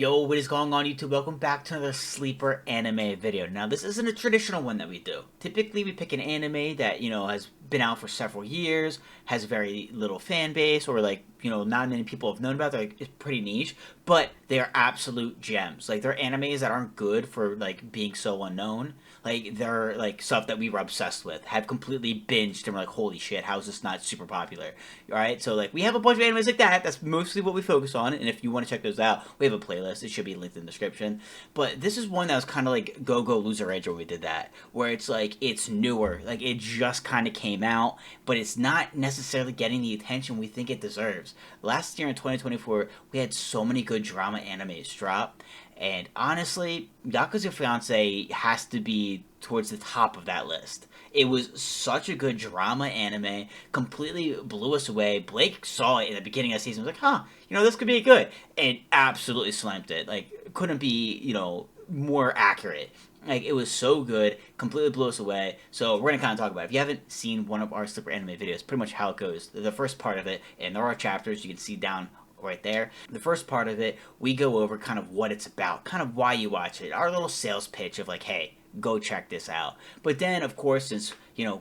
Yo, what is going on YouTube? Welcome back to another sleeper anime video. Now, this isn't a traditional one that we do. Typically, we pick an anime that, has been out for several years, has very little fan base, or not many people have known about. They're, it's pretty niche, but they are absolute gems. Like, they're animes that aren't good for, being so unknown. Like, they're, stuff that we were obsessed with, have completely binged, and we're like, holy shit, how is this not super popular? Alright, so, we have a bunch of animes like that. That's mostly what we focus on, and if you want to check those out, we have a playlist. It should be linked in the description. But this is one that was kind of like Go Go Loser Edge where we did that, where it's it's newer. Like, it just kind of came out, but it's not necessarily getting the attention we think it deserves. Last year in 2024, we had so many good drama animes drop, and honestly, Yakuza Fiance has to be towards the top of that list. It was such a good drama anime, completely blew us away. Blake saw it in the beginning of the season, was like, huh, this could be good, and absolutely slammed it. Like, couldn't be, more accurate. Like, it was so good, completely blew us away. So we're gonna kind of talk about it. If you haven't seen one of our Slipper anime videos, pretty much how it goes. The first part of it, and there are chapters you can see down right there. The first part of it, we go over kind of what it's about, kind of why you watch it, our little sales pitch of like, hey, go check this out. But then, of course, since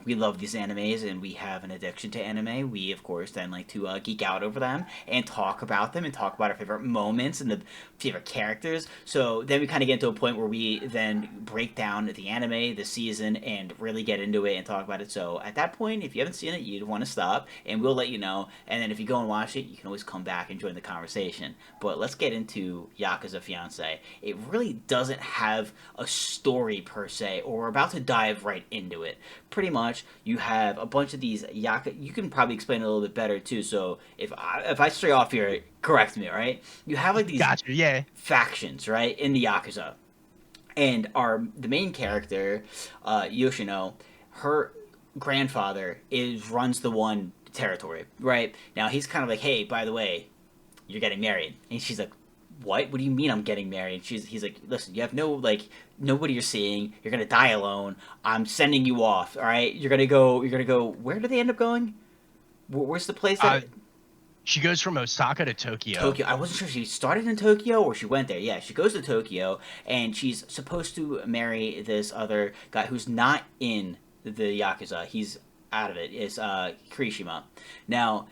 we love these animes and we have an addiction to anime, we of course then like to geek out over them and talk about them and talk about our favorite moments and the favorite characters. So then we kind of get to a point where we then break down the anime, the season, and really get into it and talk about it. So at that point, if you haven't seen it, you'd want to stop and we'll let you know. And then if you go and watch it, you can always come back and join the conversation. But let's get into Yakuza Fiance. It really doesn't have a story per se, or we're about to dive right into it. Pretty much, you have a bunch of these Yakuza. You can probably explain it a little bit better too. So if I stray off here, correct me, all right? You have like these Gotcha. Yeah. factions, right, in the Yakuza, and the main character, Yoshino, her grandfather is runs the one territory, right? Now he's kind of like, hey, by the way, you're getting married, and she's like, what do you mean I'm getting married? And he's like, listen, you have nobody you're seeing, you're gonna die alone, I'm sending you off, all right, you're gonna go, where do they end up going? Where's the place Uh, that she goes from Osaka to Tokyo. Tokyo. I wasn't sure if she started in Tokyo or she went there. Yeah, she goes to Tokyo and she's supposed to marry this other guy who's not in the Yakuza. He's out of it. It's Kirishima. Now,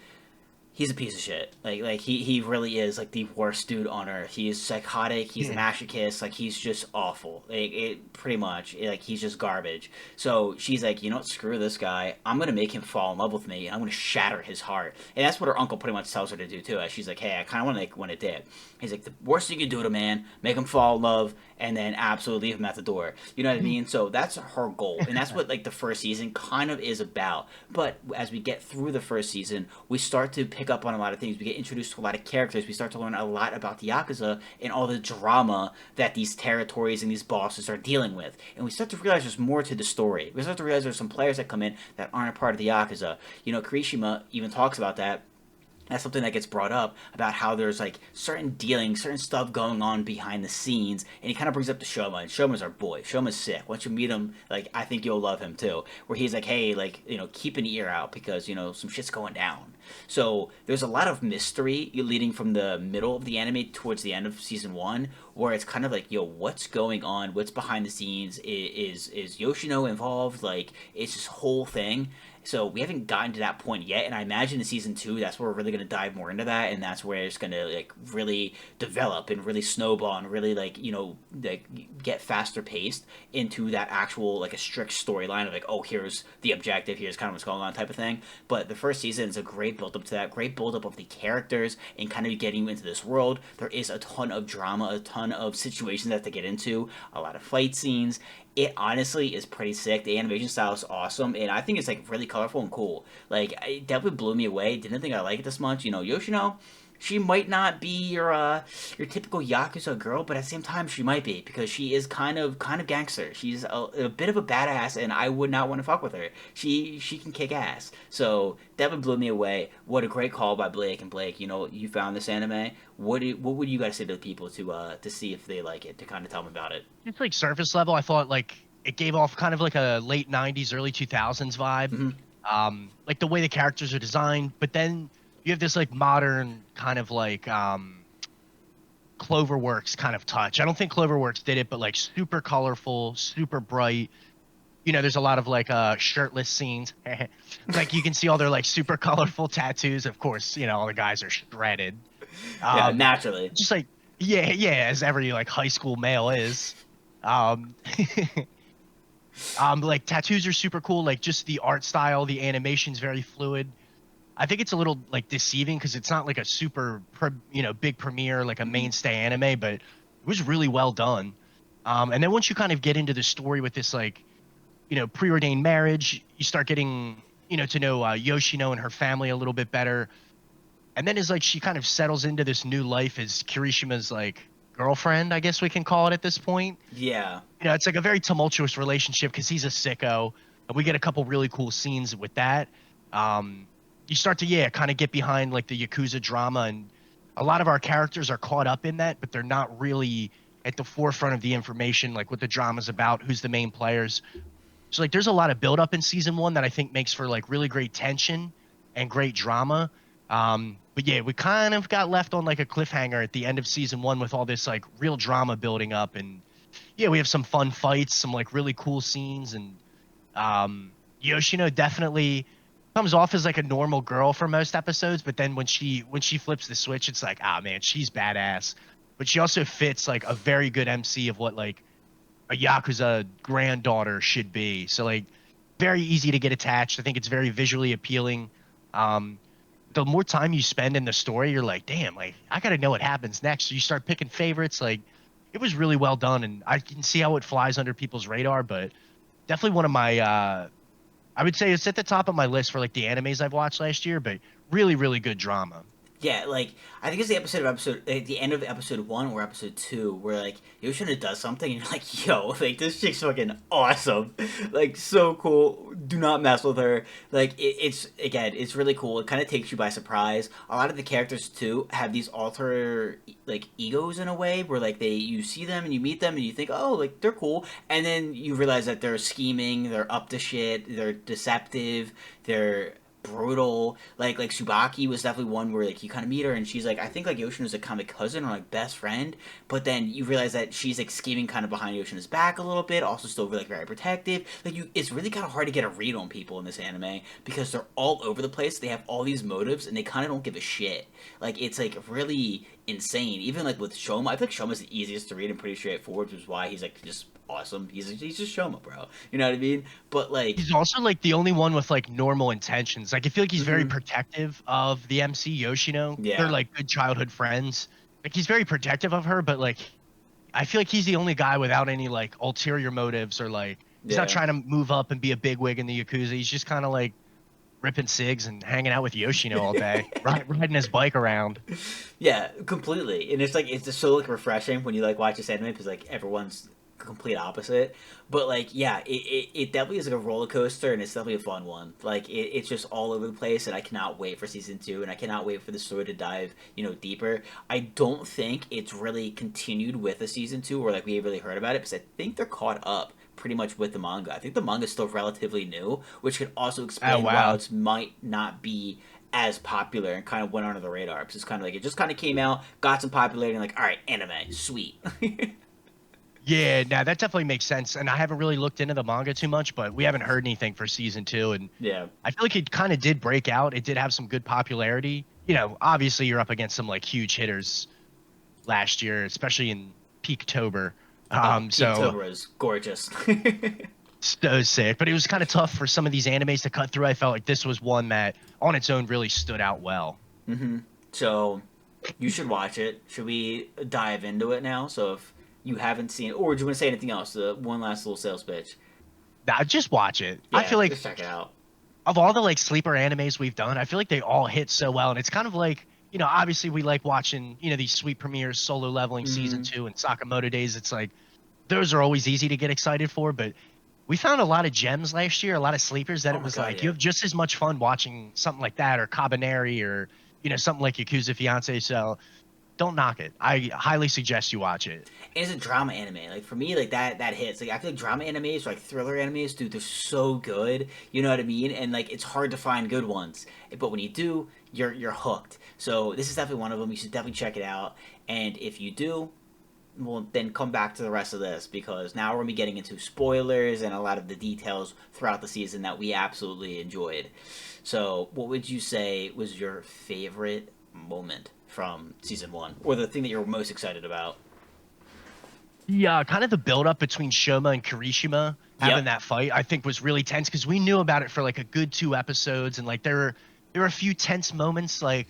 he's a piece of shit. He really is like the worst dude on earth. He is psychotic. He's a Yeah. masochist. Like, he's just awful. It pretty much like he's just garbage. So she's like, you know what? Screw this guy. I'm gonna make him fall in love with me. And I'm gonna shatter his heart. And that's what her uncle pretty much tells her to do too. She's like, hey, I kind of want to want to dip. He's like, the worst thing you can do to a man, make him fall in love, and then absolutely leave him at the door. You know what I mean? So that's her goal, and that's what like the first season kind of is about. But as we get through the first season, we start to pick up on a lot of things. We get introduced to a lot of characters. We start to learn a lot about the Yakuza and all the drama that these territories and these bosses are dealing with. And we start to realize there's more to the story. We start to realize there's some players that come in that aren't a part of the Yakuza. Kirishima even talks about that. That's something that gets brought up about how there's like certain dealings, certain stuff going on behind the scenes, and he kind of brings up to Shoma, and Shoma's our boy. Shoma's sick. Once you meet him, like, I think you'll love him too. Where he's like, hey, like, keep an ear out because some shit's going down. So there's a lot of mystery leading from the middle of the anime towards the end of season one, where it's kind of like, yo, what's going on? What's behind the scenes? Is Yoshino involved? Like, it's this whole thing. So we haven't gotten to that point yet, and I imagine in season two, that's where we're really going to dive more into that, and that's where it's going to like really develop and really snowball and really get faster paced into that actual like a strict storyline of like, oh, here's the objective, here's kind of what's going on type of thing. But the first season is a great build up to that, great build up of the characters and kind of getting into this world. There is a ton of drama, a ton of situations that they get into, a lot of fight scenes. It honestly is pretty sick. The animation style is awesome, and I think it's like really colorful and cool. Like, it definitely blew me away. Didn't think I liked it this much. Yoshino, she might not be your typical Yakuza girl, but at the same time, she might be because she is kind of gangster. She's a bit of a badass, and I would not want to fuck with her. She can kick ass. So definitely blew me away. What a great call by Blake and Blake. You found this anime. What would you guys say to the people to see if they like it, to kind of tell them about it? Just like surface level, I thought like it gave off kind of like a late '90s, early 2000s vibe. Mm-hmm. Like the way the characters are designed, but then you have this like modern kind of like Cloverworks kind of touch. I don't think Cloverworks did it, but like super colorful, super bright. There's a lot of like shirtless scenes. Like you can see all their like super colorful tattoos. Of course, all the guys are shredded. Yeah, Um, naturally. just like yeah, as every like high school male is. Um, like tattoos are super cool. Like just the art style, the animation's very fluid. I think it's a little like deceiving because it's not like a super big premiere like a Hmm. mainstay anime, but it was really well done. And then once you kind of get into the story with this like preordained marriage, you start getting to know Yoshino and her family a little bit better. And then as like she kind of settles into this new life as Kirishima's like girlfriend, I guess we can call it at this point. Yeah. It's like a very tumultuous relationship because he's a sicko, and we get a couple really cool scenes with that. Um, you start to kind of get behind like the Yakuza drama, and a lot of our characters are caught up in that, but they're not really at the forefront of the information, like what the drama's about, who's the main players. So like there's a lot of buildup in season one that I think makes for like really great tension and great drama. But yeah, we kind of got left on like a cliffhanger at the end of season one with all this like real drama building up, and yeah, we have some fun fights, some like really cool scenes, and Yoshino definitely comes off as like a normal girl for most episodes, but then when she flips the switch, it's like, ah man, she's badass. But she also fits like a very good MC of what like a Yakuza granddaughter should be. So like very easy to get attached. I think it's very visually appealing. Um, the more time you spend in the story, you're like, damn, like I gotta know what happens next. So you start picking favorites. Like it was really well done, and I can see how it flies under people's radar. But definitely one of my, I would say it's at the top of my list for like the animes I've watched last year. But really, really good drama. Yeah, like I think it's the the end of episode one or episode two where like Yoshino does something and you're like, yo, like this chick's fucking awesome, like so cool. Do not mess with her. Like it's again, it's really cool. It kind of takes you by surprise. A lot of the characters too have these alter like egos in a way where like you see them and you meet them and you think, oh, like they're cool, and then you realize that they're scheming, they're up to shit, they're deceptive, they're brutal. Like Subaki was definitely one where like you kind of meet her and she's like, I think like Yoshino's a kind of cousin or like best friend, but then you realize that she's like scheming kind of behind Yoshino's back a little bit, also still like very protective. Like it's really kind of hard to get a read on people in this anime because they're all over the place. They have all these motives and they kind of don't give a shit. Like it's like really insane. Even like with Shoma, I feel like Shoma's the easiest to read and pretty straightforward, which is why he's like just awesome. He's just Shoma, bro. You know what I mean? But like, He's also like the only one with like normal intentions. Like I feel like he's very mhm, protective of the MC Yoshino. They're yeah, like good childhood friends. Like he's very protective of her, but like I feel like he's the only guy without any like ulterior motives or like he's not yeah. trying to move up and be a bigwig in the Yakuza. He's just kind of like ripping cigs and hanging out with Yoshino all day, riding his bike around. Yeah, completely. And it's like it's just so like refreshing when you like watch this anime because like everyone's complete opposite. But like yeah, it definitely is like a roller coaster and it's definitely a fun one. Like it's just all over the place and I cannot wait for season two and I cannot wait for the story to dive deeper. I don't think it's really continued with a season two or like we really heard about it because I think they're caught up pretty much with the manga. I think the manga is still relatively new, which could also Oh explain why wow. it might not be as popular and kind of went under the radar because it's kind of like it just kind of came out, got some popularity, and like, all right, anime, sweet. Yeah, now that definitely makes sense. And I haven't really looked into the manga too much, but we haven't heard anything for season two. And Yeah. I feel like it kind of did break out. It did have some good popularity. Obviously you're up against some like huge hitters last year, especially in Peaktober. Oh, So Oktober is gorgeous. so sick. But it was kind of tough for some of these animes to cut through. I felt like this was one that on its own really stood out well. Hmm. So you should watch it. Should we dive into it now? So if you haven't seen, or do you want to say anything else? One last little sales pitch. Now just watch it. I Yeah, feel like just check it out. of all the like sleeper animes we've done, I feel like they all hit so well. And it's kind of like, obviously we like watching, these sweet premieres, Solo Leveling season Hmm. two and Sakamoto Days. It's like those are always easy to get excited for, but we found a lot of gems last year, a lot of sleepers that Oh it my was god, like you yeah. have just as much fun watching something like that or Cabaneri or something like Yakuza Fiance. So don't knock it. I highly suggest you watch it. And it's a drama anime. Like for me, like that hits. Like I feel like drama animes, or like thriller animes, dude, they're so good. You know what I mean? And like it's hard to find good ones, but when you do, you're hooked. So this is definitely one of them. You should definitely check it out. And if you do, well, then come back to the rest of this because now we're gonna be getting into spoilers and a lot of the details throughout the season that we absolutely enjoyed. So, what would you say was your favorite moment from season one, or the thing that you're most excited about? Yeah, kind of the build up between Shoma and Kirishima having Yep. that fight, I think was really tense because we knew about it for like a good 2 episodes, and like there were a few tense moments like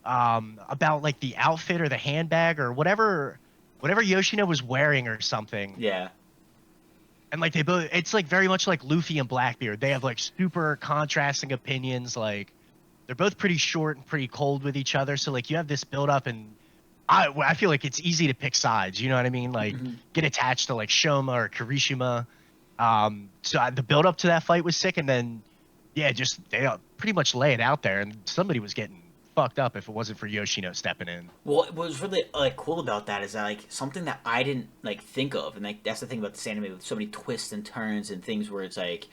about like the outfit or the handbag or whatever Yoshino was wearing or something. Yeah. And like they both, it's like very much like Luffy and Blackbeard. They have like super contrasting opinions. Like they're both pretty short and pretty cold with each other. So like you have this build up, and I feel like it's easy to pick sides. You know what I mean? Like Hmm. get attached to like Shoma or Kirishima. The build up to that fight was sick, and then yeah, just they pretty much lay it out there, and somebody was getting fucked up if it wasn't for Yoshino stepping in. Well, what was really like cool about that is that like something that I didn't like think of, and like that's the thing about this anime with so many twists and turns and things where it's like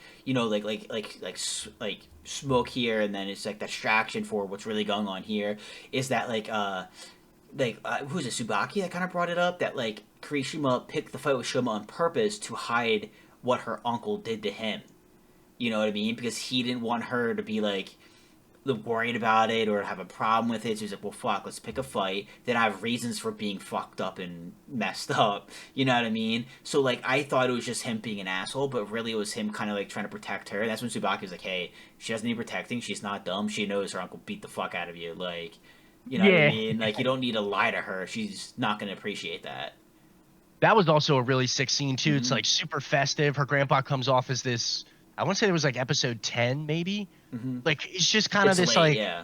like smoke here, and then it's like distraction for what's really going on here. Is that who's it, Subaki that kind of brought it up that like Kirishima picked the fight with Shoma on purpose to hide what her uncle did to him. You know what I mean? Because he didn't want her to be like worried about it or have a problem with it. So he's like, well, fuck, let's pick a fight. Then I have reasons for being fucked up and messed up. You know what I mean? So, like, I thought it was just him being an asshole, but really it was him kind of, like, trying to protect her. And that's when Tsubaki was like, hey, she doesn't need protecting. She's not dumb. She knows her uncle beat the fuck out of you. Like, you know what I Yeah, mean? Like, you don't need to lie to her. She's not going to appreciate that. that was also a really sick scene too. It's Mm-hmm. like super festive. Her grandpa comes off as this. I want to say it was like episode 10, maybe. Mm-hmm. Like he's just kind of It's this late, like yeah.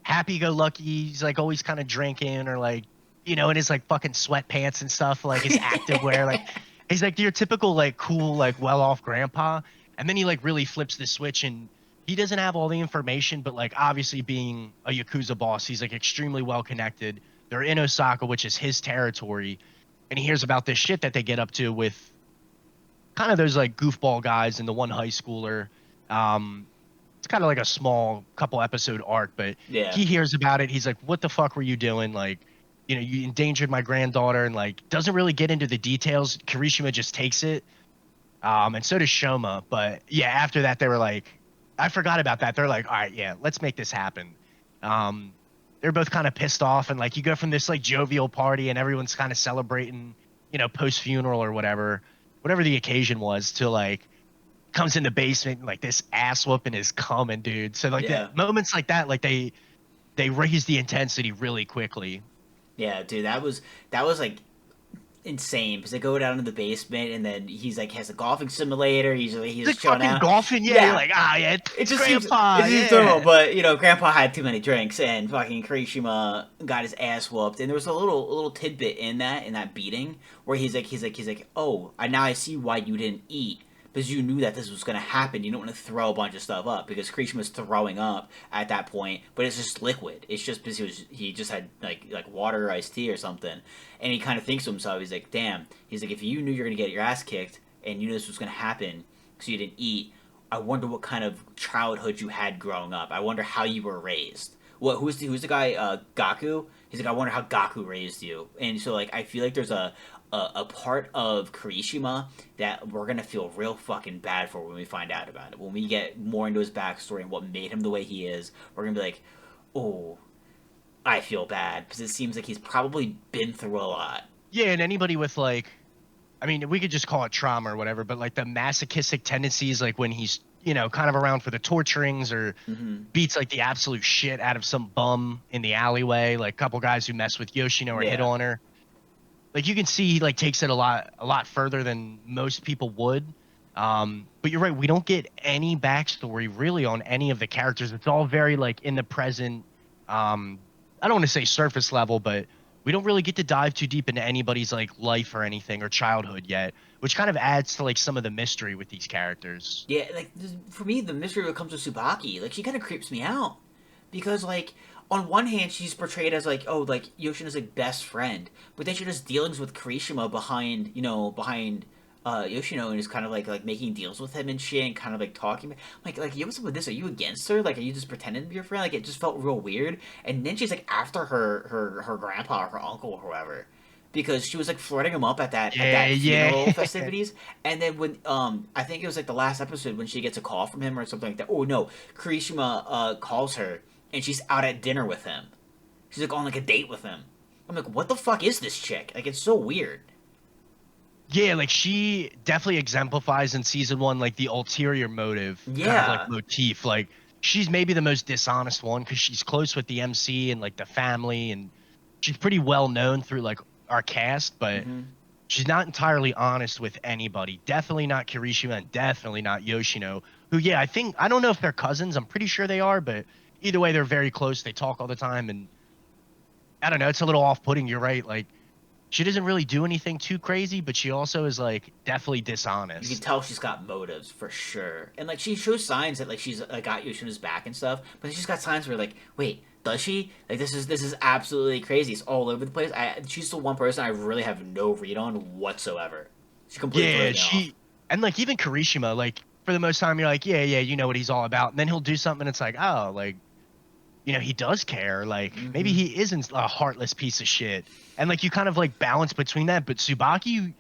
happy-go-lucky. He's like always kind of drinking or like in his like fucking sweatpants and stuff, like his active wear. Like he's like your typical like cool like well-off grandpa. And then he like really flips the switch and he doesn't have all the information, but like obviously being a Yakuza boss, he's like extremely well connected. They're in Osaka, which is his territory, and he hears about this shit that they get up to with kind of those like goofball guys and the one high schooler. It's kind of like a small couple episode arc, but Yeah. he hears about it. He's like, "What the fuck were you doing? Like, you endangered my granddaughter," and like doesn't really get into the details. Kirishima just takes it, and so does Shoma. But yeah, after that, they were like, I forgot about that. They're like, all right, yeah, let's make this happen. Um, they're both kind of pissed off, and like you go from this like jovial party, and everyone's kind of celebrating, post funeral or whatever the occasion was, to like comes in the basement and like this ass whooping is coming, dude. So like Yeah. the moments like that, like they raise the intensity really quickly. Yeah, dude, that was like insane because they go down to the basement and then he's like has a golfing simulator. He's It's like chilling fucking out. golfing, yeah. You're Yeah, like, ah, yeah, it it's just seems grandpa, it seems yeah. normal, but Grandpa had too many drinks and fucking Kirishima got his ass whooped. And there was a little tidbit in that beating where he's like, oh, now I see why you didn't eat. Because you knew that this was going to happen. You don't want to throw a bunch of stuff up because Kirishima's throwing up at that point, but it's just liquid. It's just because he just had like water or iced tea or something, and he kind of thinks to himself, he's like, damn. He's like, if you knew you're going to get your ass kicked and you knew this was going to happen because you didn't eat, I wonder what kind of childhood you had growing up. I wonder how you were raised. Who's the guy? Gaku. He's like, I wonder how Gaku raised you. And so like, I feel like there's a part of Kirishima that we're gonna feel real fucking bad for when we find out about it. When we get more into his backstory and what made him the way he is, we're gonna be like, oh, I feel bad because it seems like he's probably been through a lot. Yeah, and anybody with like, I mean, we could just call it trauma or whatever, but like the masochistic tendencies, like when he's, kind of around for the torturings or Mm-hmm. beats like the absolute shit out of some bum in the alleyway, like a couple guys who mess with Yoshino or hit Yeah. on her. Like you can see he like takes it a lot further than most people would. But you're right, we don't get any backstory really on any of the characters. It's all very like in the present. I don't want to say surface level, but we don't really get to dive too deep into anybody's like life or anything or childhood yet, which kind of adds to like some of the mystery with these characters. Yeah, like for me, the mystery that comes with Subaki, like she kind of creeps me out because like on one hand, she's portrayed as like, oh, like Yoshino's like best friend, but then she does dealings with Kirishima behind, behind Yoshino, and is kind of like making deals with him and shit, and kind of like talking. Like, you what's up with this? Are you against her? Like, are you just pretending to be your friend? Like, it just felt real weird. And then she's like after her grandpa or her uncle or whoever, because she was like flirting him up at Yeah, that yeah. funeral festivities. And then when I think it was like the last episode when she gets a call from him or something like that. Oh no, Kirishima calls her and she's out at dinner with him. She's like on like a date with him. I'm like, what the fuck is this chick? Like, it's so weird. Yeah, like she definitely exemplifies in season one like the ulterior motive kind of like Yeah. motif. Like she's maybe the most dishonest one because she's close with the MC and like the family, and she's pretty well known through like our cast, but Mm-hmm. she's not entirely honest with anybody. Definitely not Kirishima and definitely not Yoshino, who, yeah, I don't know if they're cousins. I'm pretty sure they are, but either way, they're very close. They talk all the time. And I don't know, it's a little off putting. You're right. Like, she doesn't really do anything too crazy, but she also is like definitely You can dishonest. tell she's got motives for sure, and like she shows signs that like she's got Yoshino's back and stuff. But then she's got signs where like, wait, does she? Like this is absolutely crazy. It's all over the place. She's the one person I really have no read on whatsoever. She completely Yeah, throws me off. she and like even Kirishima, like for the most time, you're like, yeah, yeah, you know what he's all about. And then he'll do something, and it's like, oh, like he does care. Like maybe Mm-hmm. he isn't a heartless piece of shit. And like you kind of like balance between that, but Tsubaki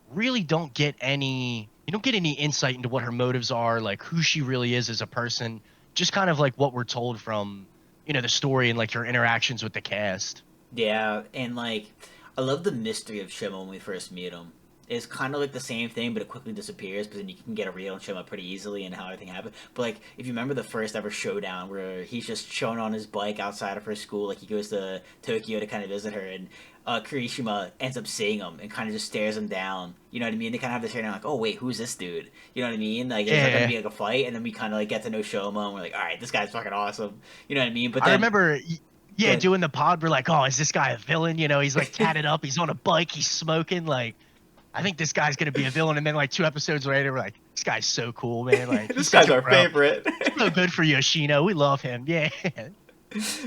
really don't get any you don't get any insight into what her motives are, like who she really is as a person, just kind of like what we're told from the story and like her interactions with the cast. Yeah, and like I love the mystery of Shima when we first meet him. It's kind of like the same thing, but it quickly disappears. But then you can get a read on Shima pretty easily and how everything happened. But like, if you remember the first ever showdown where he's just chilling on his bike outside of her school, like he goes to Tokyo to kind of visit her, and Kirishima ends up seeing him and kind of just stares him down. You know what I mean? They kind of have this showdown, like, oh wait, who's this dude? You know what I mean? Like, is that going to Yeah, be like a fight? And then we kind of like get to know Shoma, and we're like, all right, this guy's fucking awesome. You know what I mean? But I then, remember yeah, good. doing the pod, we're like, oh, is this guy a villain? He's like tatted up, he's on a bike, he's smoking. Like, I think this guy's gonna be a villain. And then like 2 episodes later, we're like, this guy's so cool, man. Like, he's This such guy's a our bro. favorite. So good for Yoshino. We love him. Yeah.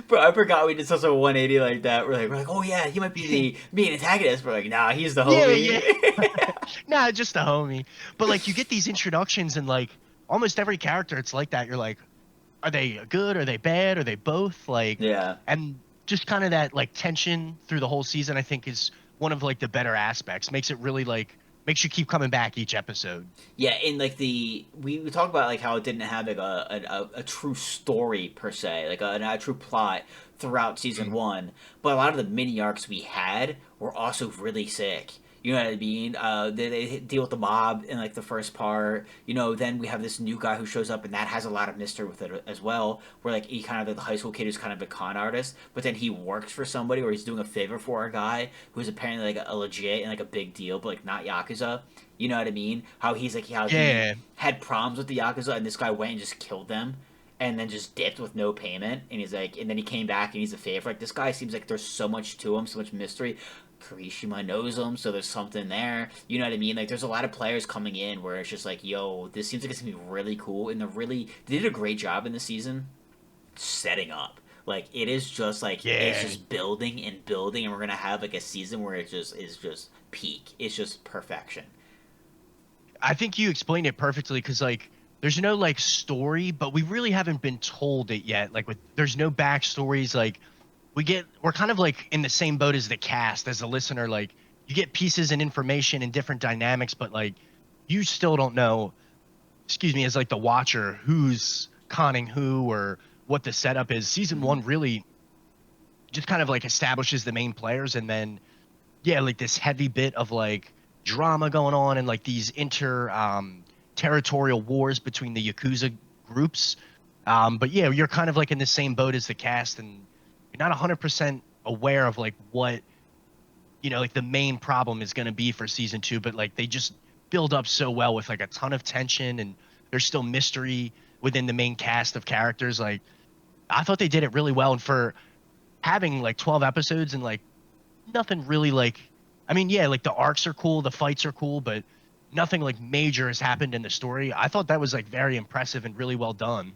But I forgot we did such a 180 like that. We're like, oh yeah, he might be the main antagonist. We're like, nah, he's the Yeah, homie. yeah. Nah, just a homie. But like you get these introductions and like almost every character it's like that. You're like, are they good? Are they bad? Are they both? Like, Yeah, and just kind of that like tension through the whole season, I think is one of like the better aspects. Makes it really like makes you keep coming back each episode. yeah. And like we talked about like how it didn't have like a true story per se, like a true plot throughout season Mhm. one. But a lot of the mini arcs we had were also really sick. You know what I mean? They deal with the mob in like the first part. Then we have this new guy who shows up, and that has a lot of mystery with it as well. Where like he kind of like the high school kid who's kind of a con artist, but then he works for somebody, or he's doing a favor for a guy who's apparently like a legit and like a big deal, but like not yakuza. You know what I mean? How he's like how he Yeah, had problems with the yakuza, and this guy went and just killed them, and then just dipped with no payment. And he's like, and then he came back and he's a favor. Like this guy seems like there's so much to him, so much mystery. Kirishima knows him, so there's something there. You know what I mean? Like, there's a lot of players coming in where it's just like, yo, this seems like it's gonna be really cool, and they did a great job in the season setting up. Like, it is just like it's yeah. just building and building, and we're gonna have like a season where it just is just peak. It's just perfection. I think you explained it perfectly because like there's no like story, but we really haven't been told it yet. Like with there's no backstories. Like we're kind of like in the same boat as the cast as a listener. Like you get pieces and information and different dynamics, but like you still don't know. Excuse me, as like the watcher, who's conning who or what the setup is. Season Mm-hmm. one really just kind of like establishes the main players, and then yeah, like this heavy bit of like drama going on and like these inter territorial wars between the Yakuza groups. But yeah, you're kind of like in the same boat as the cast, and you're not 100% aware of like what like the main problem is going to be for season two. But like they just build up so well with like a ton of tension, and there's still mystery within the main cast of characters. Like I thought they did it really well, and for having like 12 episodes and like nothing really like I mean, yeah, like the arcs are cool, the fights are cool, but nothing like major has happened in the story. I thought that was like very impressive and really well done.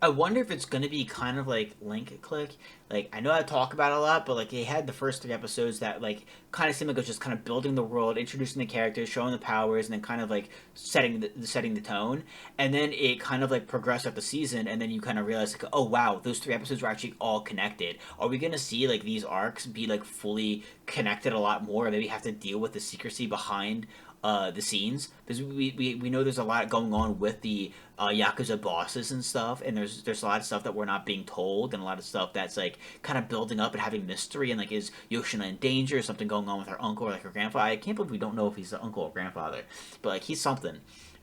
I wonder if it's gonna be kind of like Link Click. Like I know I talk about it a lot, but like they had the first 3 episodes that like kind of seemed like it was just kind of building the world, introducing the characters, showing the powers, and then kind of like setting the tone. And then it kind of like progressed up the season, and then you kind of realize like, oh wow, those 3 episodes were actually all connected. Are we gonna see like these arcs be like fully connected a lot more? Or maybe have to deal with the secrecy behind the scenes, because we know there's a lot going on with the Yakuza bosses and stuff, and there's a lot of stuff that we're not being told, and a lot of stuff that's like kind of building up and having mystery, and like is Yoshina in danger? Is something going on with her uncle or like her grandfather? I can't believe we don't know if he's the uncle or grandfather, but like he's something.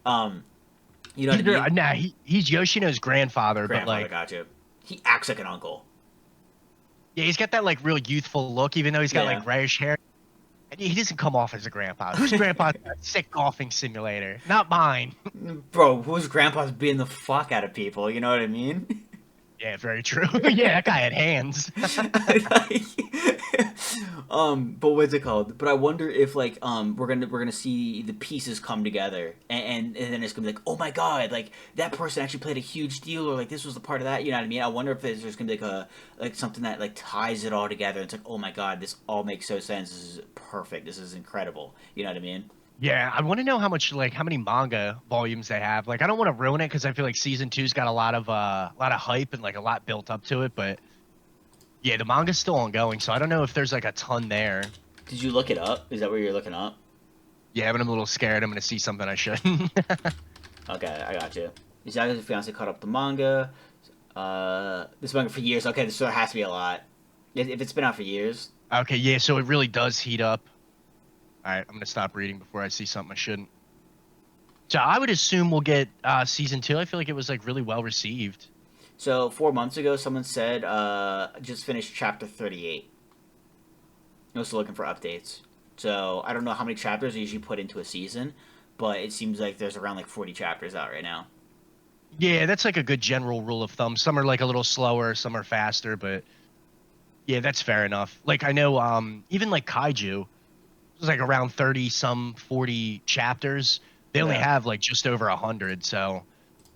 Um, you know what I mean? Nah, he's Yoshino's grandfather, but Grandfather, like, gotcha. He acts like an uncle. yeah, he's got that like real youthful look, even though he's got Yeah. like grayish hair. And he doesn't come off as a grandpa. Whose grandpa's got a sick golfing simulator? Not mine. Bro, whose grandpa's beating the fuck out of people? You know what I mean? Yeah, very true. Yeah, that guy had hands. Like, but what's it called? But I wonder if like we're gonna see the pieces come together, and then it's gonna be like, oh my god, like that person actually played a huge deal, or like this was the part of that. You know what I mean? I wonder if there's gonna be like like something that like ties it all together. It's like, oh my god, this all makes so sense. This is perfect. This is incredible. You know what I mean? Yeah, I want to know how many manga volumes they have. Like, I don't want to ruin it because I feel like season two's got a lot of hype and like a lot built up to it. But yeah, the manga's still ongoing, so I don't know if there's like a ton there. Did you look it up? Is that what you're looking up? Yeah, but I'm a little scared. I'm gonna see something I shouldn't. Okay, I got you. Yakuza Fiance caught up the manga. This manga for years. Okay, so there has to be a lot. If it's been out for years. Okay, yeah, so it really does heat up. All right, I'm gonna stop reading before I see something I shouldn't. So I would assume we'll get season two. I feel like it was like really well received. So 4 months ago, someone said just finished chapter 38. I was looking for updates. So I don't know how many chapters they usually put into a season, but it seems like there's around like 40 chapters out right now. Yeah, that's like a good general rule of thumb. Some are like a little slower, some are faster, but yeah, that's fair enough. Like I know, even like Kaiju, it was like around 30 some 40 chapters. They only Yeah. have like just over 100, so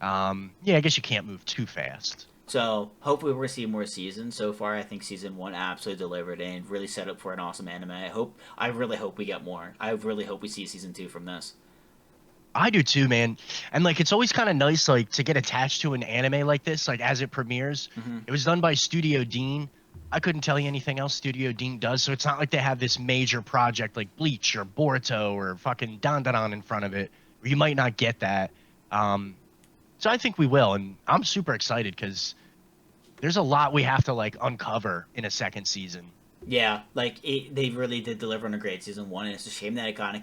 yeah, I guess you can't move too fast. So hopefully we're gonna see more seasons. So far, I think season one absolutely delivered and really set up for an awesome anime. I really hope we get more. I really hope we see season two from this. I do too, man. And like it's always kind of nice like to get attached to an anime like this, like as it premieres. Hmm. It was done by Studio Dean. I couldn't tell you anything else Studio Dean does, so it's not like they have this major project like Bleach or Boruto or fucking Dandadan in front of it. Where you might not get that. So I think we will, and I'm super excited because there's a lot we have to like uncover in a second season. Yeah, like they really did deliver on a great season one, and it's a shame that it got,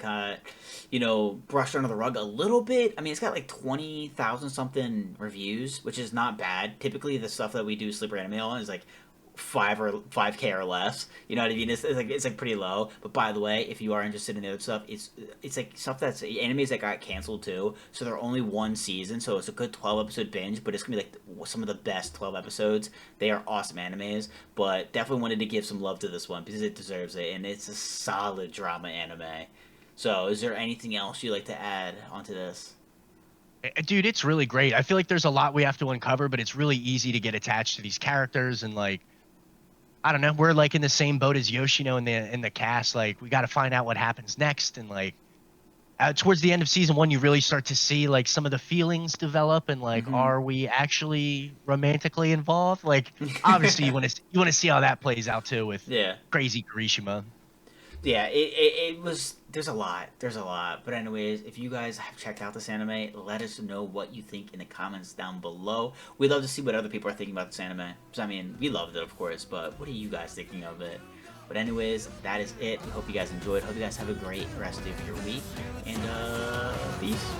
brushed under the rug a little bit. I mean, it's got like 20,000 something reviews, which is not bad. Typically, the stuff that we do Sleeper Anime on is like 5K or less. You know what I mean? It's like pretty low. But by the way, if you are interested in the other stuff, it's like stuff that's animes that got canceled too. So they're only one season, so it's a good 12 episode binge. But it's gonna be like some of the best 12 episodes. They are awesome animes. But definitely wanted to give some love to this one because it deserves it, and it's a solid drama anime. So is there anything else you'd like to add onto this? Dude, it's really great. I feel like there's a lot we have to uncover, but it's really easy to get attached to these characters and like I don't know. We're like in the same boat as Yoshino in the cast. Like we got to find out what happens next, and like towards the end of season one, you really start to see like some of the feelings develop, and like, Hmm. are we actually romantically involved? Like, obviously, you want to see how that plays out too with Yeah. crazy Kirishima. Yeah, it was. There's a lot. There's a lot. But anyways, if you guys have checked out this anime, let us know what you think in the comments down below. We'd love to see what other people are thinking about this anime. So I mean, we loved it, of course. But what are you guys thinking of it? But anyways, that is it. We hope you guys enjoyed. Hope you guys have a great rest of your week. And peace.